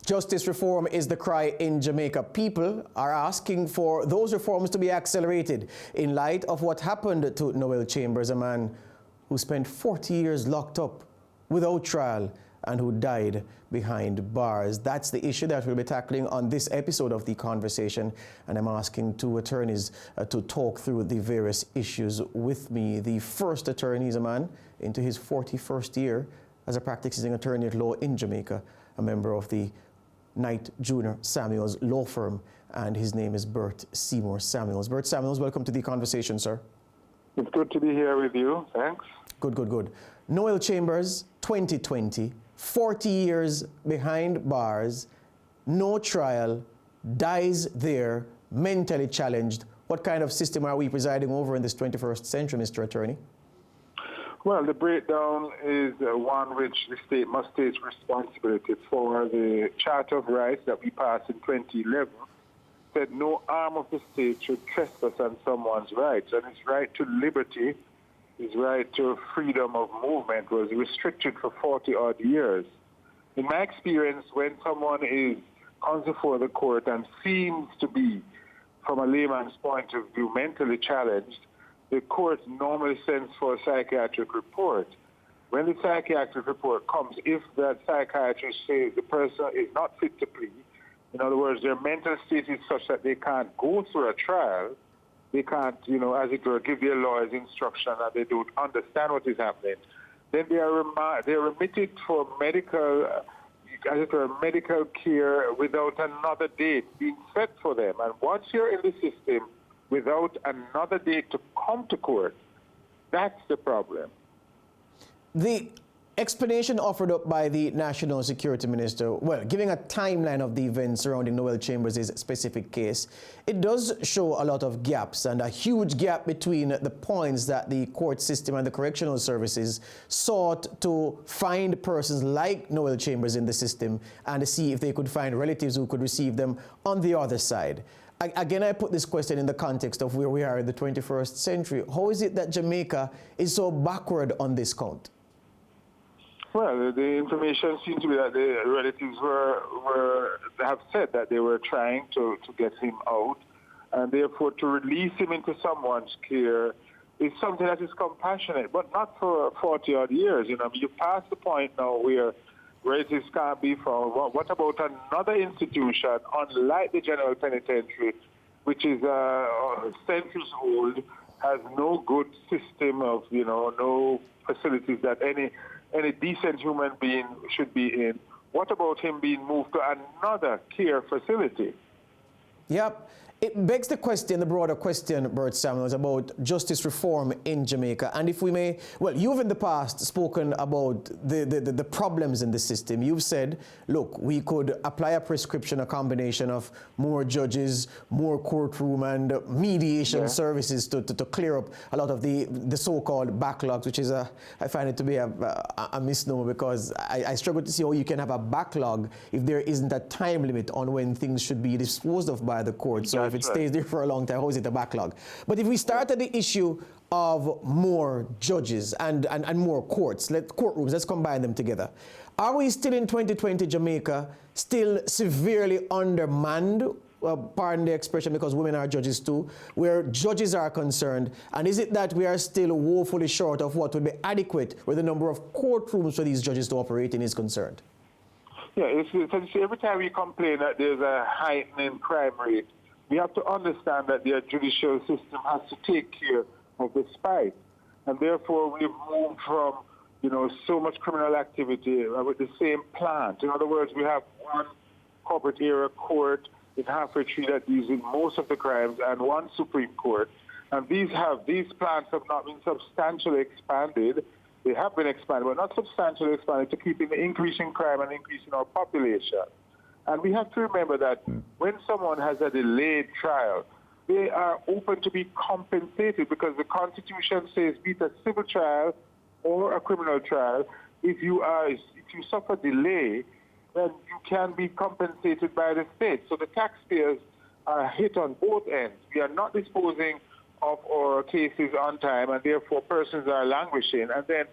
Justice reform is the cry in Jamaica. People are asking for those reforms to be accelerated in light of what happened to Noel Chambers, a man who spent 40 years locked up without trial and who died behind bars. That's the issue that we'll be tackling on this episode of The Conversation, and I'm asking two attorneys to talk through the various issues with me. The first attorney is a man into his 41st year as a practicing attorney at law in Jamaica, a member of the Knight Jr. Samuels law firm, and his name is Bert Seymour Samuels. Bert Samuels, welcome to The Conversation, sir. It's good to be here with you. Thanks. Good, good, good. Noel Chambers, 2020, 40 years behind bars, no trial, dies there, mentally challenged. What kind of system are we presiding over in this 21st century, Mr. Attorney? Well, the breakdown is one which the state must take responsibility for. The Charter of Rights that we passed in 2011 said no arm of the state should trespass on someone's rights, and his right to liberty, his right to freedom of movement was restricted for 40-odd years. In my experience, when someone comes before the court and seems to be, from a layman's point of view, mentally challenged, the court normally sends for a psychiatric report. When the psychiatric report comes, if that psychiatrist says the person is not fit to plead, in other words, their mental state is such that they can't go through a trial, they can't, as it were, give their lawyers instruction and they don't understand what is happening, then they are remitted for medical, as it were, medical care without another date being set for them. And once you're in the system, without another date to come to court, that's the problem. The explanation offered up by the National Security Minister, well, giving a timeline of the events surrounding Noel Chambers' specific case, it does show a lot of gaps and a huge gap between the points that the court system and the correctional services sought to find persons like Noel Chambers in the system and see if they could find relatives who could receive them on the other side. Again, I put this question in the context of where we are in the 21st century. How is it that Jamaica is so backward on this count? Well, the information seems to be that the relatives have said that they were trying to get him out, and therefore to release him into someone's care is something that is compassionate, but not for 40-odd years. You pass the point now where relatives can't be found. What about another institution, unlike the General Penitentiary, which is centuries old, has no good system of, no facilities that any decent human being should be in? What about him being moved to another care facility? Yep. It begs the question, the broader question, Bert Samuels, about justice reform in Jamaica. And if we may, well, you've in the past spoken about the problems in the system. You've said, look, we could apply a prescription, a combination of more judges, more courtroom and mediation services to clear up a lot of the so-called backlogs, which is, I find it to be a misnomer, because I struggle to see how you can have a backlog if there isn't a time limit on when things should be disposed of by the court. So if it stays there for a long time, how is it a backlog? But if we start at the issue of more judges and more courtrooms, let's combine them together. Are we still in 2020 Jamaica, still severely undermanned, pardon the expression because women are judges too, where judges are concerned? And is it that we are still woefully short of what would be adequate where the number of courtrooms for these judges to operate in is concerned? Yeah, every time we complain that there's a heightening crime rate, we have to understand that the judicial system has to take care of the spike. And therefore, we've moved from, so much criminal activity with the same plant. In other words, we have one corporate area court in Halfway Tree that deals with most of the crimes and one Supreme Court. And these plants have not been substantially expanded. They have been expanded, but not substantially expanded to keep in the increasing crime and increasing our population. And we have to remember that when someone has a delayed trial, they are open to be compensated because the Constitution says, be it a civil trial or a criminal trial, if you suffer delay, then you can be compensated by the state. So the taxpayers are hit on both ends. We are not disposing of our cases on time, and therefore persons are languishing. And then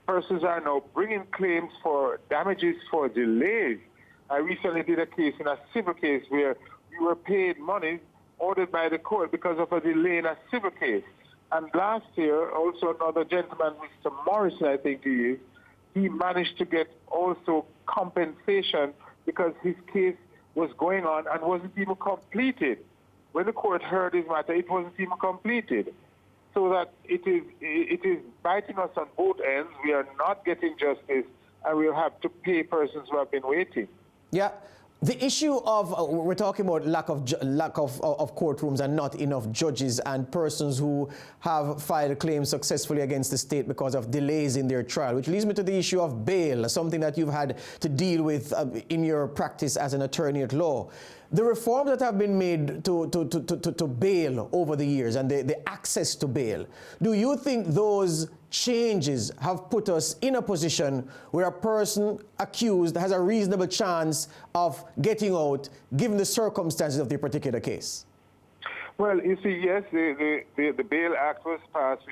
persons are now bringing claims for damages for delays. I recently did a case in a civil case where we were paid money ordered by the court because of a delay in a civil case. And last year, also another gentleman, Mr. Morrison, I think he is, he managed to get also compensation because his case was going on and wasn't even completed. When the court heard his matter, it wasn't even completed. So that it is biting us on both ends. We are not getting justice, and we'll have to pay persons who have been waiting. Yeah. The issue of, we're talking about lack of courtrooms and not enough judges and persons who have filed claims successfully against the state because of delays in their trial, which leads me to the issue of bail, something that you've had to deal with in your practice as an attorney at law. The reforms that have been made to bail over the years and the access to bail, do you think those changes have put us in a position where a person accused has a reasonable chance of getting out given the circumstances of the particular case? Well, you see, yes, the Bail Act was passed,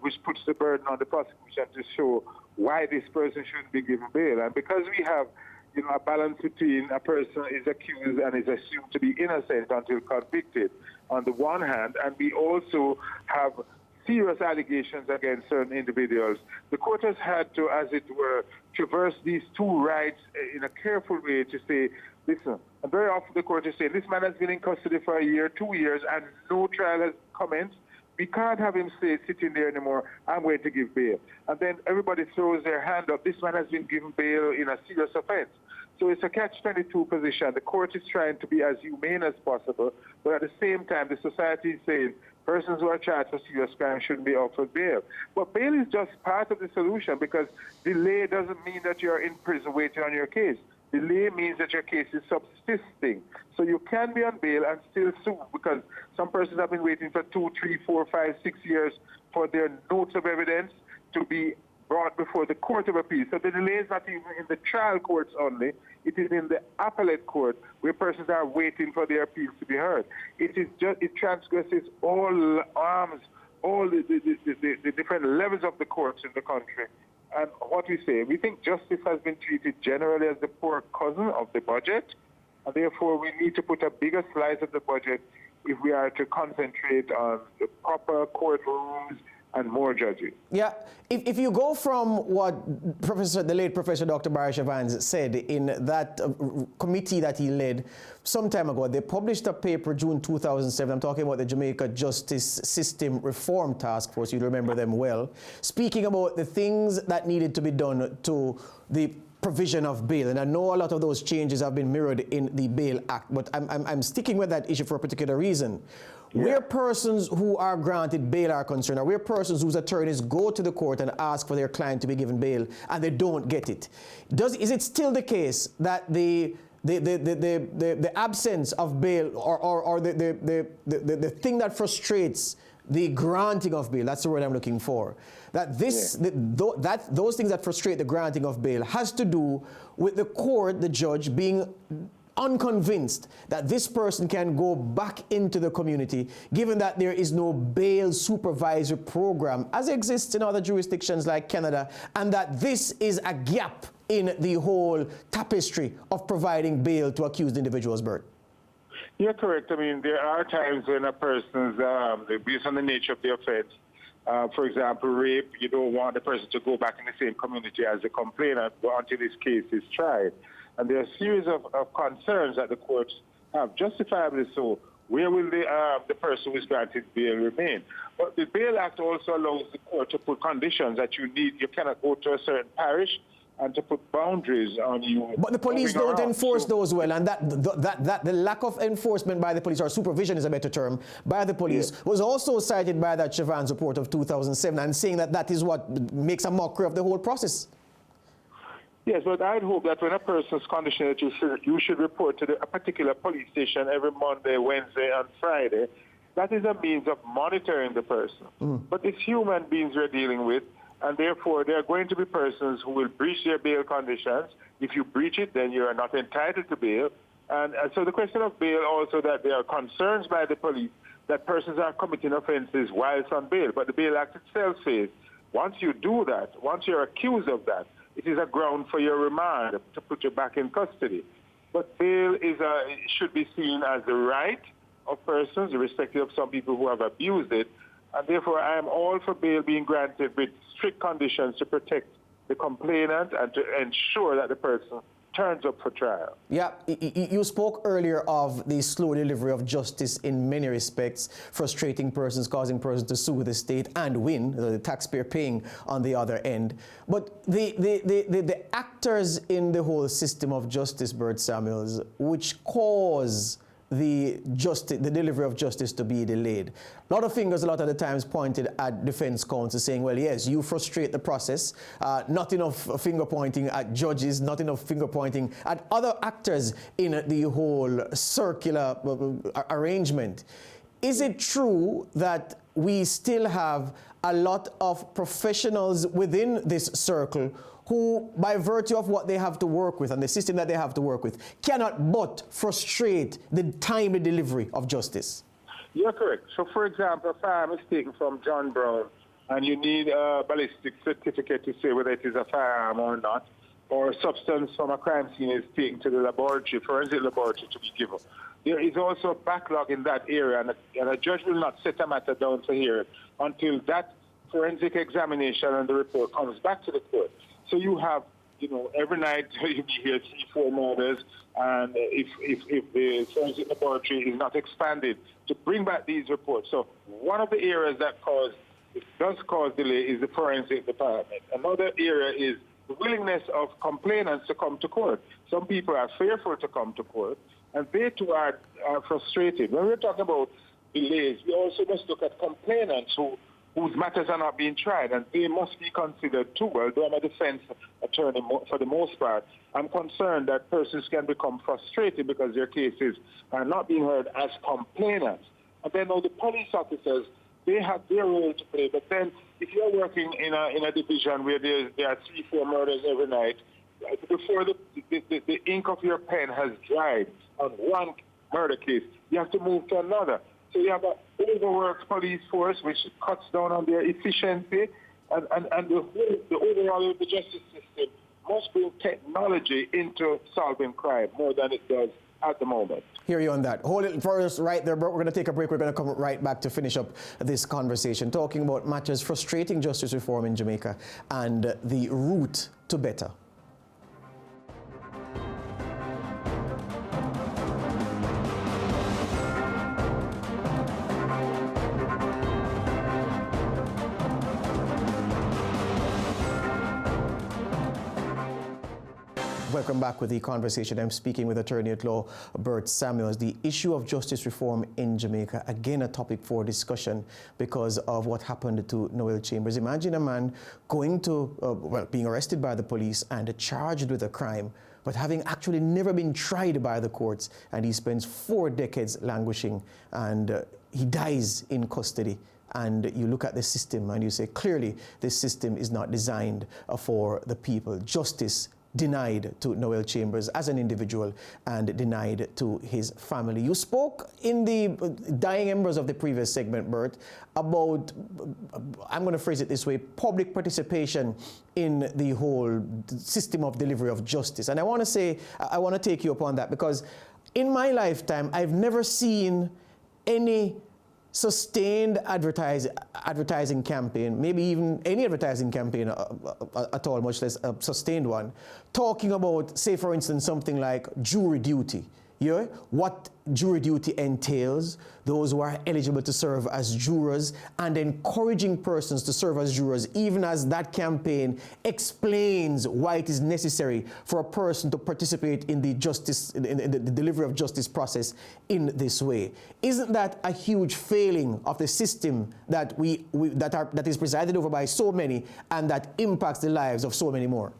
which puts the burden on the prosecution to show why this person shouldn't be given bail. And because we have a balance between a person is accused and is assumed to be innocent until convicted on the one hand, and we also have serious allegations against certain individuals. The court has had to, as it were, traverse these two rights in a careful way to say, listen, and very often the court is saying, this man has been in custody for a year, 2 years, and no trial has commenced. We can't have him sitting there anymore, I'm going to give bail. And then everybody throws their hand up, this man has been given bail in a serious offense. So it's a catch-22 position. The court is trying to be as humane as possible, but at the same time, the society is saying persons who are charged for serious crime shouldn't be offered bail. But bail is just part of the solution, because delay doesn't mean that you're in prison waiting on your case. Delay means that your case is subsisting. So you can be on bail and still sue, because some persons have been waiting for 2, 3, 4, 5, 6 years for their notes of evidence to be brought before the Court of Appeal. So the delay is not even in the trial courts only. It is in the appellate court where persons are waiting for their appeals to be heard. It transgresses all arms, all the different levels of the courts in the country. And what we say, we think justice has been treated generally as the poor cousin of the budget, and therefore we need to put a bigger slice of the budget if we are to concentrate on the proper courtrooms and more judges. Yeah, if you go from what the late Professor Dr. Barry Evans said in that committee that he led some time ago, they published a paper June 2007, I'm talking about the Jamaica Justice System Reform Task Force, you remember them well, speaking about the things that needed to be done to the provision of bail. And I know a lot of those changes have been mirrored in the Bail Act, but I'm sticking with that issue for a particular reason. Yeah. Where persons who are granted bail are concerned, or where persons whose attorneys go to the court and ask for their client to be given bail and they don't get it, is it still the case that the absence of bail or the thing that frustrates the granting of bail, that's the word I'm looking for, that those things that frustrate the granting of bail has to do with the court, the judge, being unconvinced that this person can go back into the community, given that there is no bail supervisor program as exists in other jurisdictions like Canada, and that this is a gap in the whole tapestry of providing bail to accused individuals, Bert. You're correct. I mean, there are times when a person's, based on the nature of the offense, for example, rape, you don't want the person to go back in the same community as the complainant until his case is tried. And there are a series of concerns that the courts have, justifiably so. Where will the person who is granted bail remain? But the Bail Act also allows the court to put conditions that you cannot go to a certain parish and to put boundaries on you. But the police don't enforce those well, and that the lack of enforcement by the police, or supervision is a better term, by the police, was also cited by that Chavan's report of 2007, and saying that that is what makes a mockery of the whole process. Yes, but I'd hope that when a person's condition that you should report to a particular police station every Monday, Wednesday, and Friday, that is a means of monitoring the person. But it's human beings we're dealing with, and therefore there are going to be persons who will breach their bail conditions. If you breach it, then you are not entitled to bail. And so the question of bail also, that there are concerns by the police that persons are committing offenses whilst on bail. But the Bail Act itself says once you do that, once you're accused of that, it is a ground for your remand to put you back in custody. But bail should be seen as the right of persons, irrespective of some people who have abused it. And therefore, I am all for bail being granted with strict conditions to protect the complainant and to ensure that the person turns up for trial. Yeah, you spoke earlier of the slow delivery of justice in many respects, frustrating persons, causing persons to sue the state and win, the taxpayer paying on the other end. But the actors in the whole system of justice, Bert Samuels, which cause the delivery of justice to be delayed. A lot of fingers a lot of the times pointed at defense counsel saying, well, yes, you frustrate the process. Not enough finger pointing at judges, not enough finger pointing at other actors in the whole circular arrangement. Is it true that we still have a lot of professionals within this circle who, by virtue of what they have to work with and the system that they have to work with, cannot but frustrate the timely delivery of justice? You're correct. So, for example, a firearm is taken from John Brown, and you need a ballistic certificate to say whether it is a firearm or not, or a substance from a crime scene is taken to the laboratory, forensic laboratory, to be given. There is also a backlog in that area, and a judge will not set a matter down for hearing until that forensic examination and the report comes back to the court. So you have, every night you hear 3-4 murders, and if the forensic laboratory is not expanded to bring back these reports. So one of the areas that does cause delay is the forensic department. Another area is the willingness of complainants to come to court. Some people are fearful to come to court, and they too are frustrated. When we're talking about delays, we also must look at complainants whose matters are not being tried, and they must be considered too. Although I'm a defense attorney for the most part, I'm concerned that persons can become frustrated because their cases are not being heard as complainants. And then the police officers, they have their role to play. But then if you're working in a division where there are 3-4 murders every night, before the ink of your pen has dried on one murder case, you have to move to another. So you have an overworked police force which cuts down on their efficiency, and the overall of the justice system must bring technology into solving crime more than it does at the moment. Hear you on that. Hold it for us right there, but we're going to take a break. We're going to come right back to finish up this conversation, talking about matters frustrating justice reform in Jamaica and the route to better. Welcome back with the conversation. I'm speaking with attorney at law Bert Samuels. The issue of justice reform in Jamaica, again a topic for discussion because of what happened to Noel Chambers. Imagine a man going to, being arrested by the police and charged with a crime, but having actually never been tried by the courts, and he spends 4 decades languishing, and he dies in custody. And you look at the system and you say, clearly, this system is not designed for the people. Justice denied to Noel Chambers as an individual and denied to his family. You spoke in the dying embers of the previous segment, Bert, about, I'm going to phrase it this way, public participation in the whole system of delivery of justice. And I want to take you upon that because in my lifetime, I've never seen any sustained advertising campaign, maybe even any advertising campaign at all, much less a sustained one, talking about, say for instance, something like jury duty. Yeah? What jury duty entails, those who are eligible to serve as jurors, and encouraging persons to serve as jurors, even as that campaign explains why it is necessary for a person to participate in the delivery of justice process in this way. Isn't that a huge failing of the system that that is presided over by so many and that impacts the lives of so many more?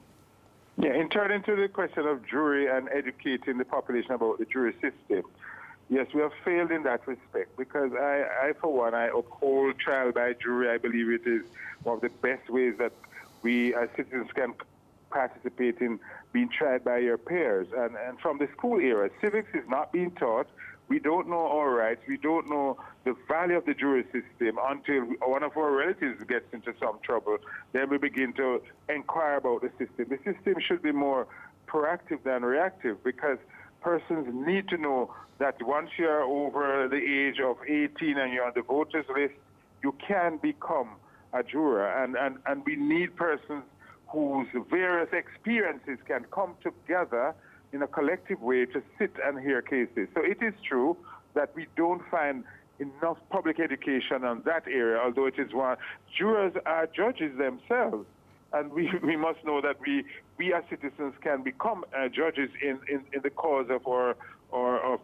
Yeah, in turning to the question of jury and educating the population about the jury system, yes, we have failed in that respect because I for one, I uphold trial by jury. I believe it is one of the best ways that we as citizens can participate in being tried by your peers. And from the school era, civics is not being taught. We don't know our rights. We don't know the value of the jury system until one of our relatives gets into some trouble. Then we begin to inquire about the system. The system should be more proactive than reactive because persons need to know that once you're over the age of 18 and you're on the voters list, you can become a juror. And we need persons whose various experiences can come together in a collective way to sit and hear cases. So it is true that we don't find enough public education on that area, although it is one. Jurors are judges themselves. And we must know that we as citizens can become judges in the cause of of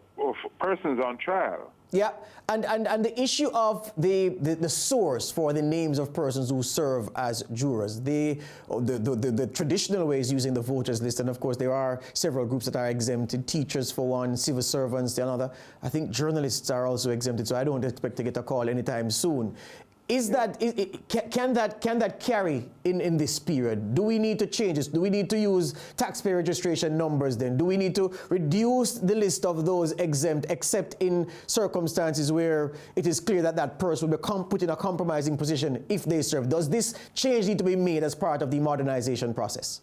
persons on trial. Yeah, and the issue of the source for the names of persons who serve as jurors, the traditional ways using the voters list, and of course there are several groups that are exempted, teachers for one, civil servants the another. I think journalists are also exempted, so I don't expect to get a call anytime soon. Is that, can that carry in this period? Do we need to change this? Do we need to use taxpayer registration numbers then? Do we need to reduce the list of those exempt, except in circumstances where it is clear that that person will be put in a compromising position if they serve? Does this change need to be made as part of the modernization process?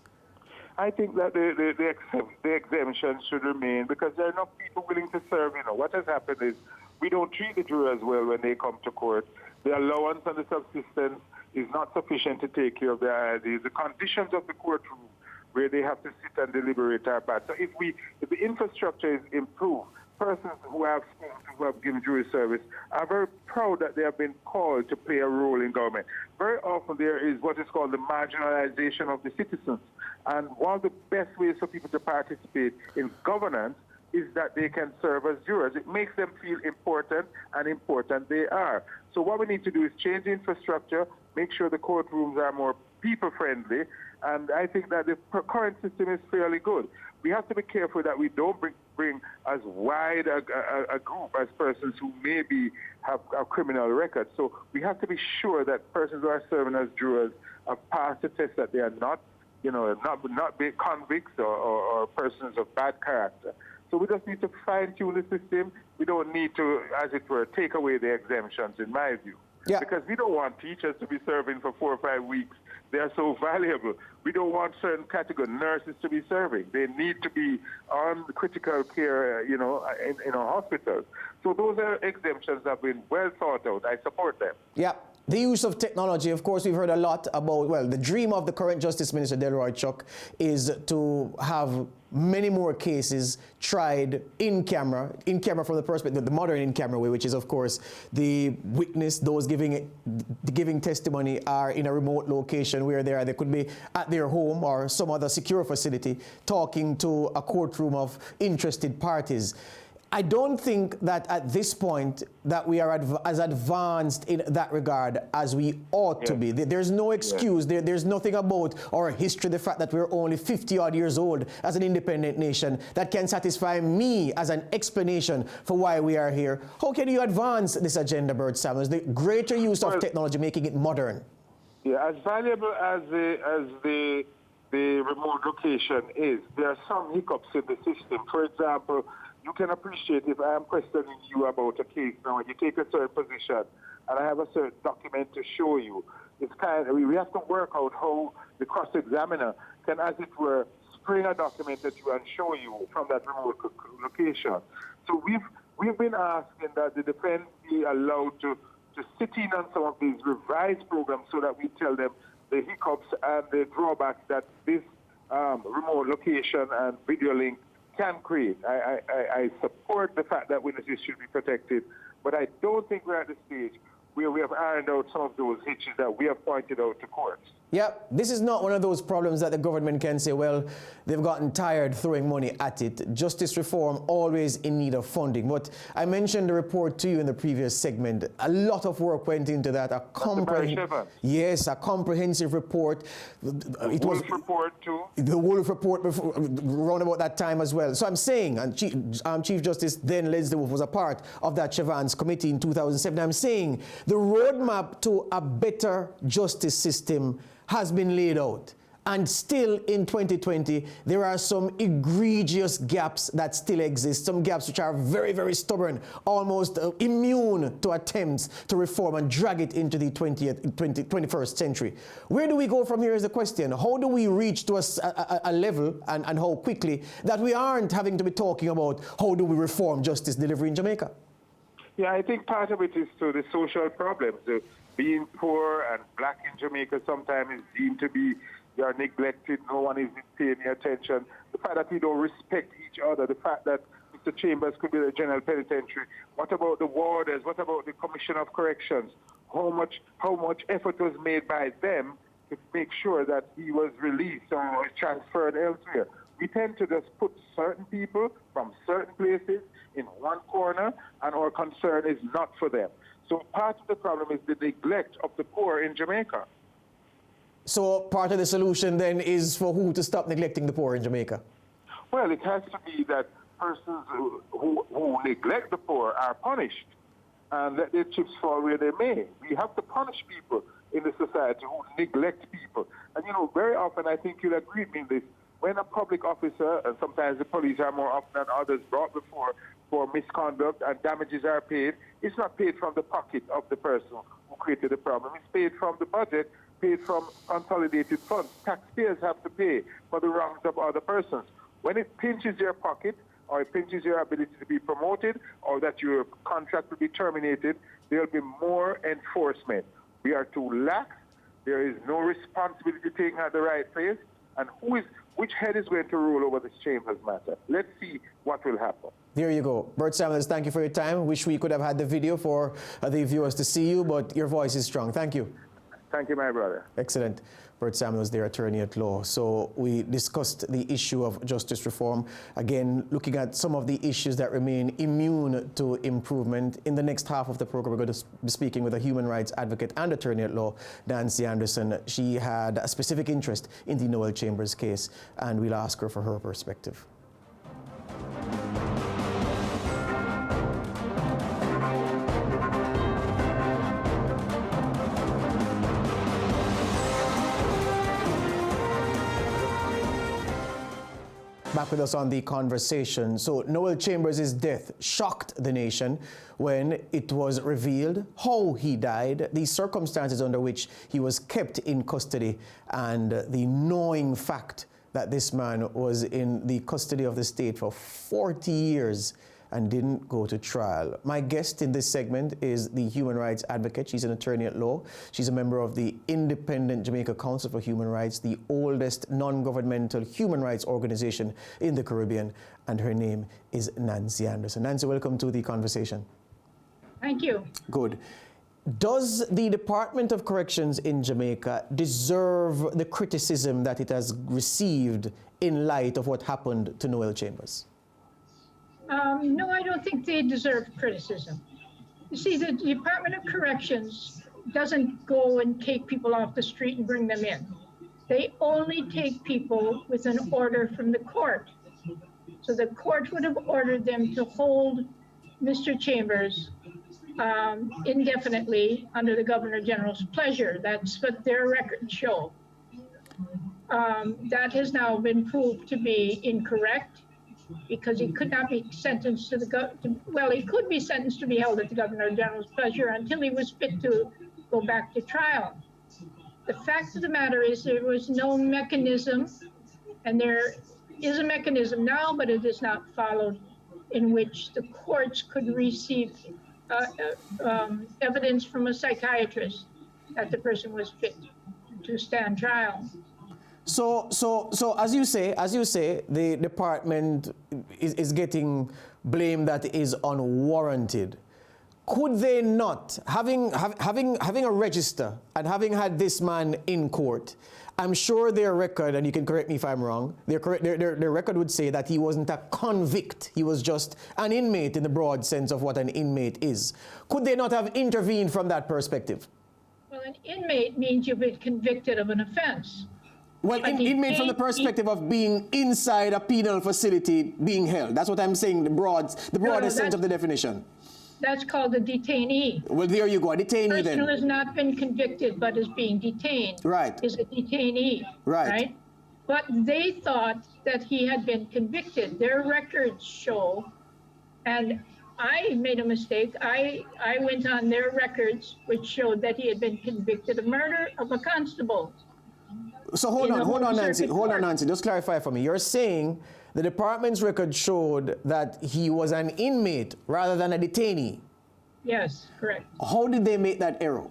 I think that the exemptions should remain because there are enough people willing to serve. You know, what has happened is we don't treat the jurors well when they come to court. The allowance and the subsistence is not sufficient to take care of the conditions of the courtroom where they have to sit and deliberate are bad. So if the infrastructure is improved, persons who have given jury service are very proud that they have been called to play a role in government. Very often there is what is called the marginalization of the citizens. And one of the best ways for people to participate in governance is that they can serve as jurors. It makes them feel important, and important they are. So what we need to do is change the infrastructure, make sure the courtrooms are more people-friendly, and I think that the current system is fairly good. We have to be careful that we don't bring as wide a group as persons who maybe have a criminal record. So we have to be sure that persons who are serving as jurors have passed the test, that they are not, not being convicts or persons of bad character. So we just need to fine-tune the system. We don't need to, as it were, take away the exemptions, in my view. Yeah. Because we don't want teachers to be serving for 4 or 5 weeks. They are so valuable. We don't want certain category nurses to be serving. They need to be on critical care, in our hospitals. So those are exemptions that have been well thought out. I support them. Yeah. The use of technology, of course, we've heard a lot about, well, the dream of the current Justice Minister, Delroy Chuck, is to have many more cases tried in camera from the perspective, the modern in-camera way, which is, of course, the witness, those giving testimony are in a remote location where they could be at their home or some other secure facility talking to a courtroom of interested parties. I don't think that at this point that we are as advanced in that regard as we ought to be. There's no excuse. There's nothing about our history, the fact that we're only 50-odd years old as an independent nation, that can satisfy me as an explanation for why we are here. How can you advance this agenda, Bert Samuels? The greater use of technology, making it modern. Yeah, as valuable as the remote location is, there are some hiccups in the system. For example, you can appreciate if I am questioning you about a case now and you take a certain position and I have a certain document to show you. It's we have to work out how the cross-examiner can, as it were, spring a document at you and show you from that remote location. So we've been asking that the defense be allowed to sit in on some of these revised programs so that we tell them the hiccups and the drawbacks that this remote location and video link can create. I support the fact that witnesses should be protected, but I don't think we're at the stage where we have ironed out some of those hitches that we have pointed out to courts. Yeah, this is not one of those problems that the government can say, well, they've gotten tired throwing money at it. Justice reform always in need of funding. But I mentioned the report to you in the previous segment. A lot of work went into that. A comprehensive report. The Wolf report too. The Wolf report before, around about that time as well. So I'm saying, and Chief Justice then Leslie Wolf was a part of that Chavans committee in 2007. I'm saying the roadmap to a better justice system has been laid out. And still in 2020, there are some egregious gaps that still exist, some gaps which are very, very stubborn, almost immune to attempts to reform and drag it into the 21st century. Where do we go from here is the question. How do we reach to a level, and how quickly, that we aren't having to be talking about how do we reform justice delivery in Jamaica? Yeah, I think part of it is to the social problems. Being poor and black in Jamaica sometimes is deemed to be, they are neglected, no one is paying any attention. The fact that we don't respect each other, the fact that Mr. Chambers could be the general penitentiary. What about the warders? What about the Commission of Corrections? How much effort was made by them to make sure that he was released or transferred elsewhere? We tend to just put certain people from certain places in one corner, and our concern is not for them. So part of the problem is the neglect of the poor in Jamaica. So part of the solution then is for who to stop neglecting the poor in Jamaica? Well, it has to be that persons who neglect the poor are punished and let their chips fall where they may. We have to punish people in the society who neglect people. And, you know, very often, I think you'll agree with me in this, when a public officer, and sometimes the police are more often than others brought before for misconduct and damages are paid, it's not paid from the pocket of the person who created the problem. It's paid from the budget, paid from consolidated funds. Taxpayers have to pay for the wrongs of other persons. When it pinches your pocket, or it pinches your ability to be promoted, or that your contract will be terminated, there'll be more enforcement. We are too lax. There is no responsibility taken at the right place. And which head is going to rule over this Chambers matter? Let's see what will happen. There you go. Bert Samuels, thank you for your time. Wish we could have had the video for the viewers to see you, but your voice is strong. Thank you. Thank you, my brother. Excellent. Bert Samuels, their attorney at law. So we discussed the issue of justice reform. Again, looking at some of the issues that remain immune to improvement. In the next half of the program, we're going to be speaking with a human rights advocate and attorney at law, Nancy Anderson. She had a specific interest in the Noel Chambers case, and we'll ask her for her perspective. Back with us on the conversation. So Noel Chambers' death shocked the nation when it was revealed how he died, the circumstances under which he was kept in custody, and the gnawing fact that this man was in the custody of the state for 40 years and didn't go to trial. My guest in this segment is the human rights advocate. She's an attorney at law. She's a member of the Independent Jamaica Council for Human Rights, the oldest non-governmental human rights organization in the Caribbean, and her name is Nancy Anderson. Nancy, welcome to the conversation. Thank you. Good. Does the Department of Corrections in Jamaica deserve the criticism that it has received in light of what happened to Noel Chambers? No, I don't think they deserve criticism. You see, the Department of Corrections doesn't go and take people off the street and bring them in. They only take people with an order from the court. So the court would have ordered them to hold Mr. Chambers indefinitely under the Governor General's pleasure. That's what their records show. That has now been proved to be incorrect, because he could not be sentenced to he could be sentenced to be held at the Governor General's pleasure until he was fit to go back to trial. The fact of the matter is there was no mechanism, and there is a mechanism now, but it is not followed, in which the courts could receive evidence from a psychiatrist that the person was fit to stand trial. So as you say, the department is getting blame that is unwarranted. Could they not, having a register and having had this man in court, I'm sure their record, and you can correct me if I'm wrong, their record would say that he wasn't a convict, he was just an inmate in the broad sense of what an inmate is. Could they not have intervened from that perspective? Well, an inmate means you've been convicted of an offense. Well, inmate from the perspective of being inside a penal facility being held. That's what I'm saying, the broadest sense of the definition. That's called a detainee. Well, there you go, a detainee Person then. who has not been convicted but is being detained Right. is a detainee, Right. But they thought that he had been convicted. Their records show, and I made a mistake. I went on their records, which showed that he had been convicted of murder of a constable. So hold on, Nancy. Just clarify for me. You're saying the department's record showed that he was an inmate rather than a detainee. Yes, correct. How did they make that error?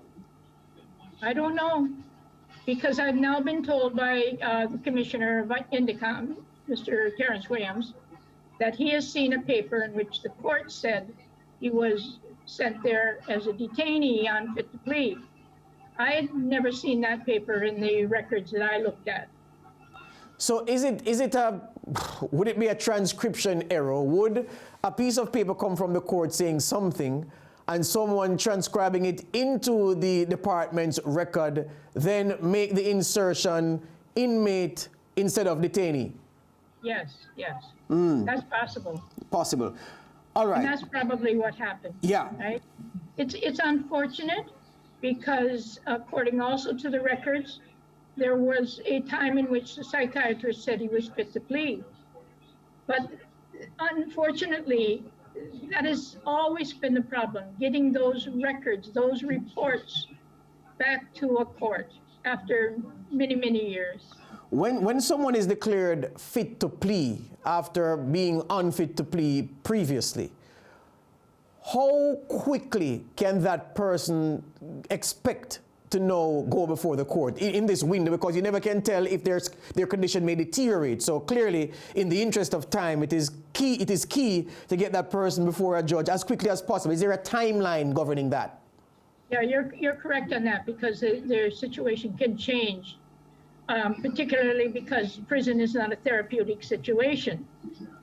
I don't know, because I've now been told by the commissioner of Indicom, Mr. Terrence Williams, that he has seen a paper in which the court said he was sent there as a detainee on fit to plead. I had never seen that paper in the records that I looked at. So would it be a transcription error? Would a piece of paper come from the court saying something and someone transcribing it into the department's record then make the insertion inmate instead of detainee? Yes. That's possible. Possible. All right. And that's probably what happened. Yeah. Right? It's unfortunate because according also to the records, there was a time in which the psychiatrist said he was fit to plead. But unfortunately, that has always been the problem, getting those records, those reports back to a court after many, many years. When someone is declared fit to plea after being unfit to plea previously, how quickly can that person expect to go before the court in this window? Because you never can tell if their condition may deteriorate. So clearly, in the interest of time, it is key to get that person before a judge as quickly as possible. Is there a timeline governing that? Yeah, you're correct on that, because their situation can change, particularly because prison is not a therapeutic situation.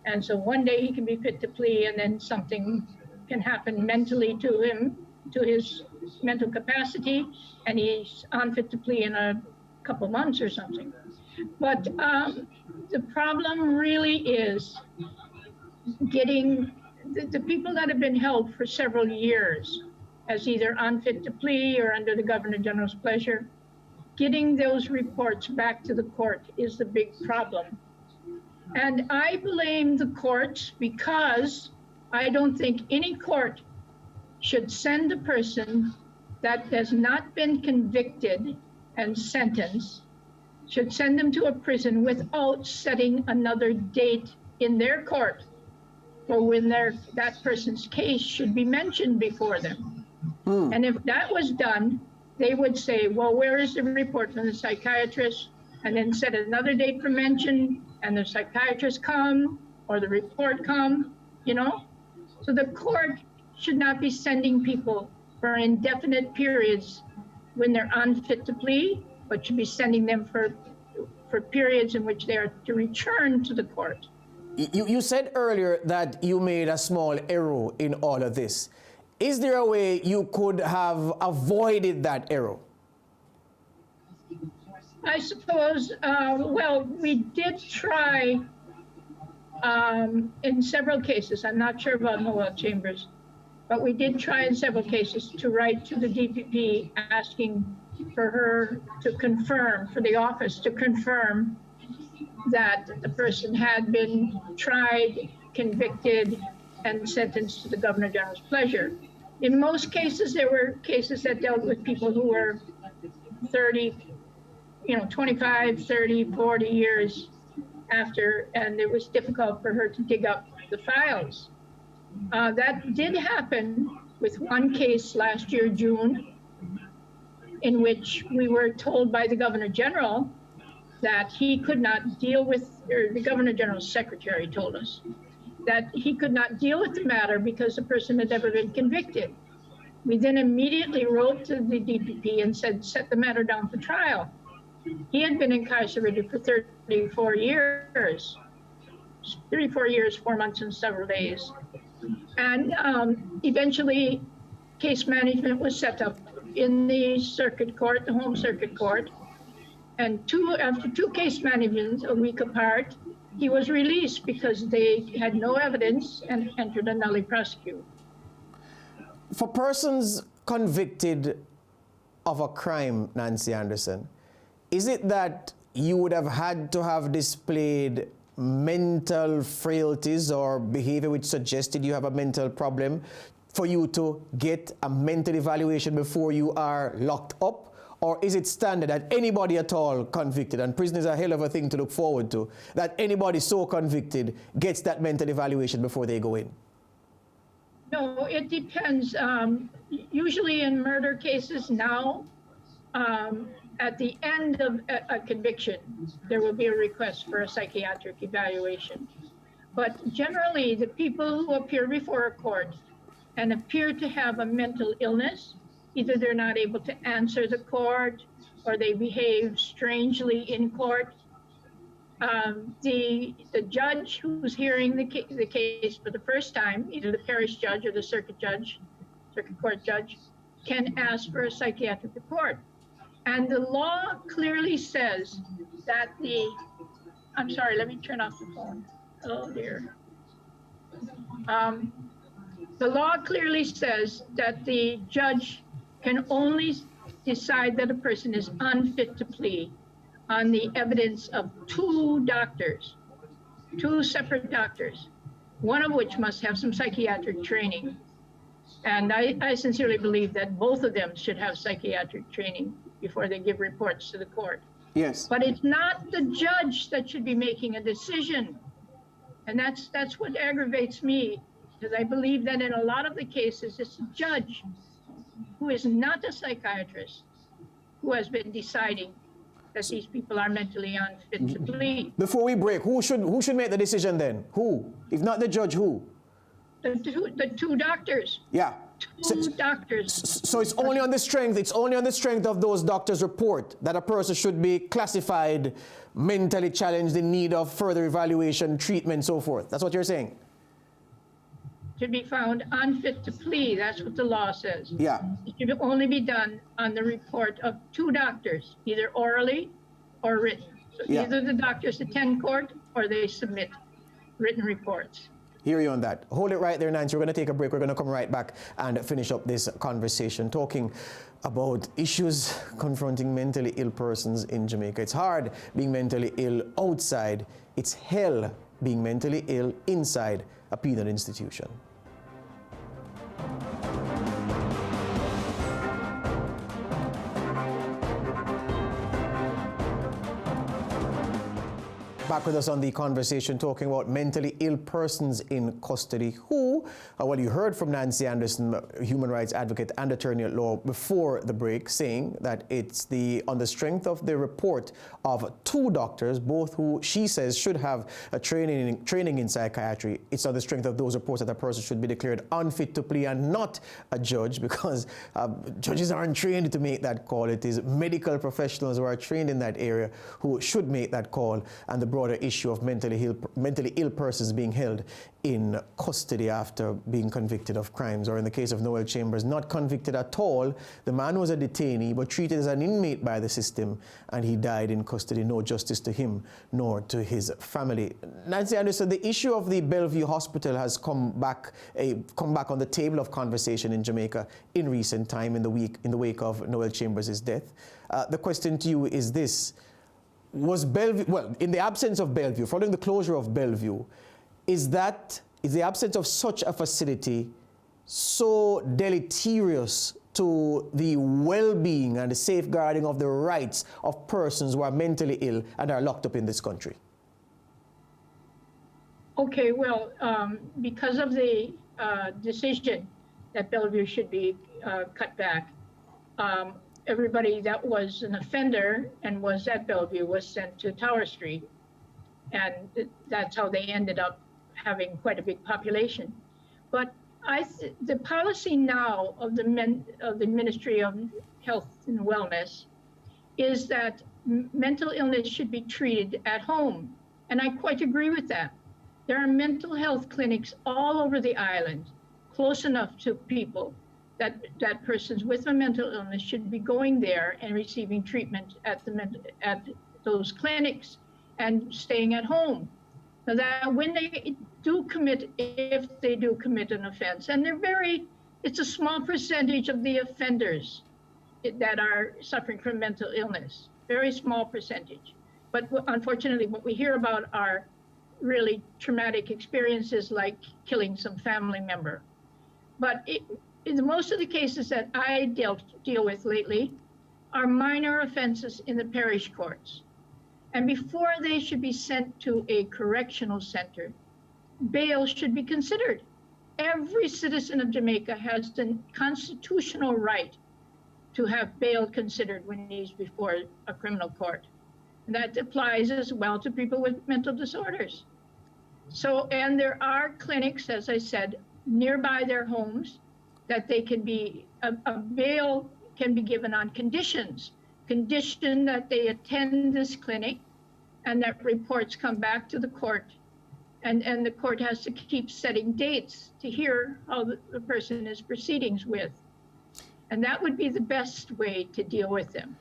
And so one day he can be fit to plea, and then something can happen mentally to him, to his mental capacity, and he's unfit to plea in a couple months or something. But the problem really is getting the people that have been held for several years as either unfit to plea or under the Governor General's pleasure, getting those reports back to the court is the big problem. And I blame the courts, because I don't think any court should send a person that has not been convicted and sentenced, should send them to a prison without setting another date in their court for when that person's case should be mentioned before them. And if that was done, they would say, well, where is the report from the psychiatrist? And then set another date for mention, and the psychiatrist come, or the report come, So the court should not be sending people for indefinite periods when they're unfit to plea, but should be sending them for periods in which they are to return to the court. You said earlier that you made a small error in all of this. Is there a way you could have avoided that error? I suppose, we did try in several cases. I'm not sure about Noel Chambers, but we did try in several cases to write to the DPP asking for her to confirm, for the office to confirm that the person had been tried, convicted, and sentenced to the Governor General's pleasure. In most cases, there were cases that dealt with people who were 30, 25, 30, 40 years after, and it was difficult for her to dig up the files. That did happen with one case last year, June, in which we were told by the Governor General that he could not deal with, or the Governor General's secretary told us, that he could not deal with the matter because the person had never been convicted. We then immediately wrote to the DPP and said, set the matter down for trial. He had been incarcerated for 34 years, 4 months and several days. And eventually, case management was set up in the circuit court, the home circuit court. And after two case managements a week apart, he was released because they had no evidence and entered a nulli prosecute. For persons convicted of a crime, Nancy Anderson, is it that you would have had to have displayed mental frailties or behavior which suggested you have a mental problem for you to get a mental evaluation before you are locked up? Or is it standard that anybody at all convicted, and prison is a hell of a thing to look forward to, that anybody so convicted gets that mental evaluation before they go in? No, it depends. Usually in murder cases now, at the end of a conviction, there will be a request for a psychiatric evaluation. But generally, the people who appear before a court and appear to have a mental illness, either they're not able to answer the court or they behave strangely in court. The judge who's hearing the case for the first time, either the parish judge or the circuit court judge, can ask for a psychiatric report. And the law clearly says that I'm sorry, let me turn off the phone. Oh dear. The law clearly says that the judge can only decide that a person is unfit to plea on the evidence of two separate doctors, one of which must have some psychiatric training. And I sincerely believe that both of them should have psychiatric training before they give reports to the court. Yes. But it's not the judge that should be making a decision. And that's what aggravates me, because I believe that in a lot of the cases, it's the judge who is not a psychiatrist who has been deciding that these people are mentally unfit to plead. Before we break, who should make the decision then? Who? If not the judge, who? The two doctors. Yeah. Two doctors. So it's only on the strength of those doctors' report that a person should be classified mentally challenged, in need of further evaluation, treatment, so forth. That's what you're saying? Should be found unfit to plea. That's what the law says. Yeah. It should only be done on the report of two doctors, either orally or written. So Yeah. either the doctors attend court or they submit written reports. Hear you on that. Hold it right there, Nancy. We're going to take a break. We're going to come right back and finish up this conversation talking about issues confronting mentally ill persons in Jamaica. It's hard being mentally ill outside. It's hell being mentally ill inside a penal institution. Back with us on the conversation, talking about mentally ill persons in custody who, well, you heard from Nancy Anderson, human rights advocate and attorney at law, before the break, saying that it's on the strength of the report of two doctors, both who she says should have a training in psychiatry. It's on the strength of those reports that a person should be declared unfit to plea, and not a judge, because judges aren't trained to make that call. It is medical professionals who are trained in that area who should make that call, and the broader issue of mentally ill persons being held in custody after being convicted of crimes, or in the case of Noel Chambers, not convicted at all. The man was a detainee but treated as an inmate by the system, and he died in custody. No justice to him nor to his family. Nancy Anderson, the issue of the Bellevue Hospital has come back on the table of conversation in Jamaica in recent time, in the wake of Noel Chambers' death. The question to you is this: was Bellevue, well, in the absence of Bellevue, following the closure of Bellevue, is the absence of such a facility so deleterious to the well-being and the safeguarding of the rights of persons who are mentally ill and are locked up in this country? Okay, well, because of the decision that Bellevue should be cut back, everybody that was an offender and was at Bellevue was sent to Tower Street, and that's how they ended up having quite a big population. But the policy now of the Ministry of Health and Wellness is that mental illness should be treated at home, and I quite agree with that. There are mental health clinics all over the island, close enough to people that persons with a mental illness should be going there and receiving treatment at those clinics and staying at home. So that when they do commit, if they do commit an offense, and they're very It's a small percentage of the offenders that are suffering from mental illness, very small percentage. But unfortunately, what we hear about are really traumatic experiences like killing some family member. But in most of the cases that I deal with lately are minor offenses in the parish courts. And before they should be sent to a correctional center, bail should be considered. Every citizen of Jamaica has the constitutional right to have bail considered when he's before a criminal court. And that applies as well to people with mental disorders. So, and there are clinics, as I said, nearby their homes that they can be, a bail can be given on conditions that they attend this clinic and that reports come back to the court. And the court has to keep setting dates to hear how the person is proceedings with. And that would be the best way to deal with them.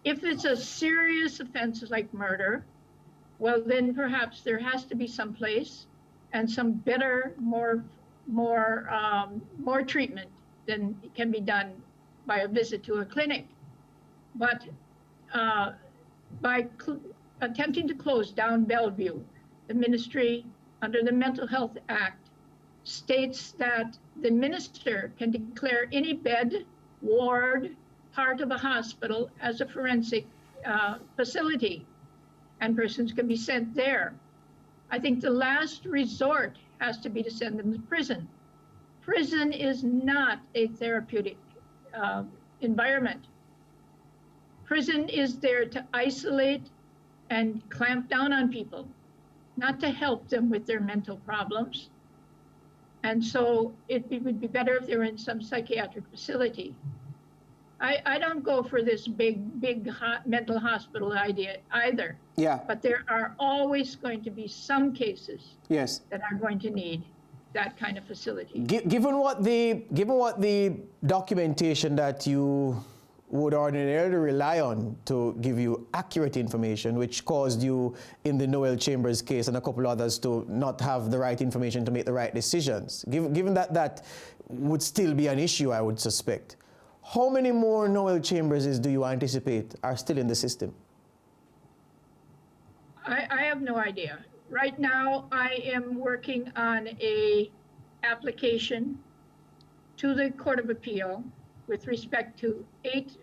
If it's a serious offense like murder, well, then perhaps there has to be some place and some better, more treatment than can be done by a visit to a clinic. But by attempting to close down Bellevue, the ministry under the Mental Health Act states that the minister can declare any bed, ward, part of a hospital as a forensic facility, and persons can be sent there. I think the last resort has to be to send them to prison. Prison is not a therapeutic environment. Prison is there to isolate and clamp down on people, not to help them with their mental problems. And so it would be better if they were in some psychiatric facility. I don't go for this big mental hospital idea either. Yeah. But there are always going to be some cases Yes. that are going to need that kind of facility. Given what the documentation that you would ordinarily rely on to give you accurate information, which caused you in the Noel Chambers case and a couple others to not have the right information to make the right decisions, given that that would still be an issue, I would suspect. How many more Noel Chamberses do you anticipate are still in the system? I have no idea. Right now, I am working on a application to the Court of Appeal with respect to 8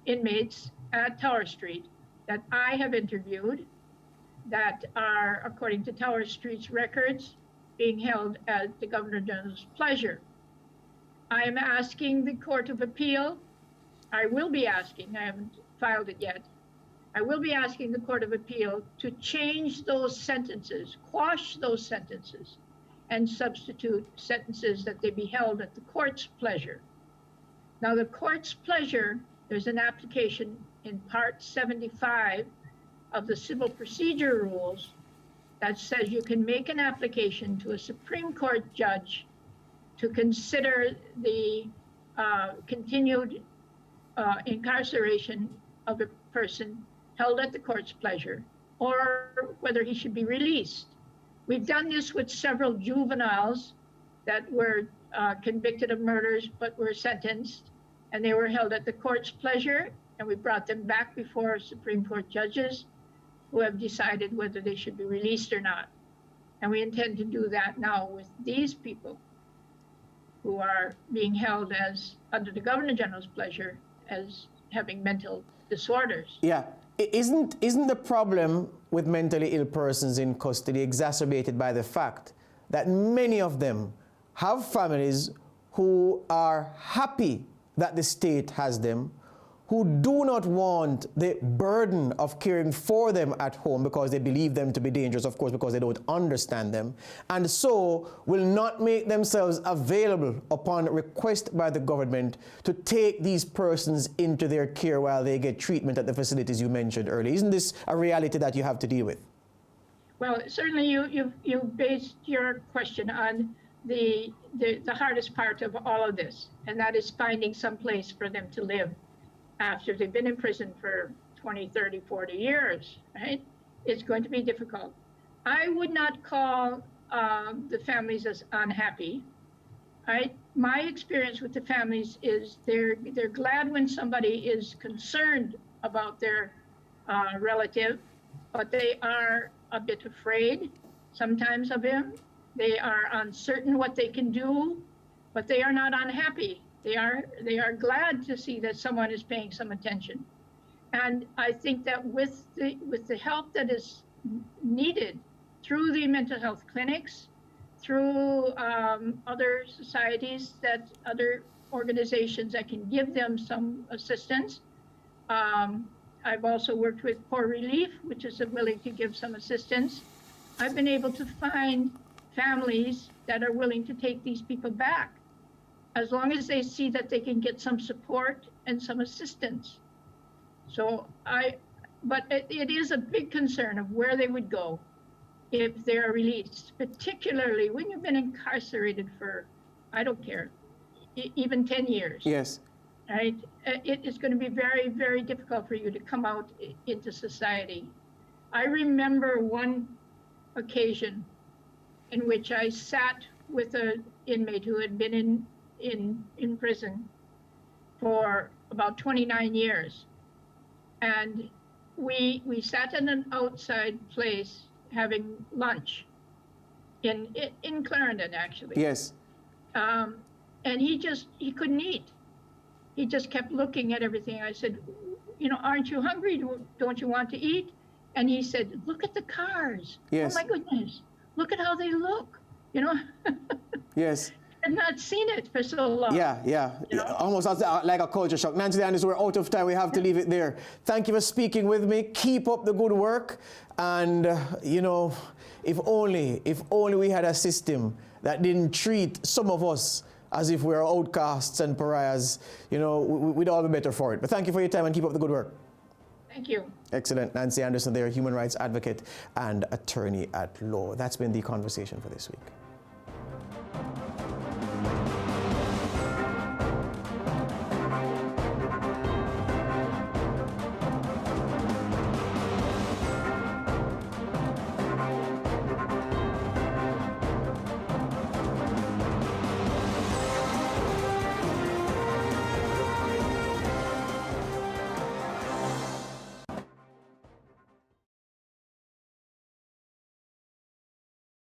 inmates at Tower Street that I have interviewed that are, according to Tower Street's records, being held at the Governor General's pleasure. I am asking the Court of Appeal, I will be asking, I haven't filed it yet, I will be asking the Court of Appeal to change those sentences, quash those sentences, and substitute sentences that they be held at the court's pleasure. Now, the court's pleasure, there's an application in Part 75 of the Civil Procedure Rules that says you can make an application to a Supreme Court judge to consider the continued incarceration of a person held at the court's pleasure, or whether he should be released. We've done this with several juveniles that were convicted of murders but were sentenced, and they were held at the court's pleasure, and we brought them back before Supreme Court judges who have decided whether they should be released or not. And we intend to do that now with these people who are being held as, under the Governor General's pleasure, as having mental disorders. Yeah. Isn't the problem with mentally ill persons in custody exacerbated by the fact that many of them have families who are happy that the state has them, who do not want the burden of caring for them at home because they believe them to be dangerous, of course, because they don't understand them, and so will not make themselves available upon request by the government to take these persons into their care while they get treatment at the facilities you mentioned earlier? Isn't this a reality that you have to deal with? Well, certainly you based your question on the hardest part of all of this, and that is finding some place for them to live after they've been in prison for 20, 30, 40 years, right? It's going to be difficult. I would not call the families as unhappy. My experience with the families is they're glad when somebody is concerned about their relative, but they are a bit afraid sometimes of him. They are uncertain what they can do, but they are not unhappy. They are glad to see that someone is paying some attention. And I think that with the help that is needed through the mental health clinics, through other societies, other organizations that can give them some assistance. I've also worked with Poor Relief, which is willing to give some assistance. I've been able to find families that are willing to take these people back, as long as they see that they can get some support and some assistance. So but it is a big concern of where they would go if they're released, particularly when you've been incarcerated for, I don't care, even 10 years. Yes. Right? It is going to be very, very difficult for you to come out into society. I remember one occasion in which I sat with an inmate who had been in prison for about 29 years. And we sat in an outside place having lunch in Clarendon, actually. Yes. And he couldn't eat. He just kept looking at everything. I said, aren't you hungry? Don't you want to eat? And he said, look at the cars. Yes. Oh my goodness, look at how they look, Yes. I've not seen it for so long. Yeah. Almost like a culture shock. Nancy Anderson, we're out of time. We have to leave it there. Thank you for speaking with me. Keep up the good work. And, if only we had a system that didn't treat some of us as if we are outcasts and pariahs, we'd all be better for it. But thank you for your time and keep up the good work. Thank you. Excellent. Nancy Anderson there, human rights advocate and attorney at law. That's been the conversation for this week.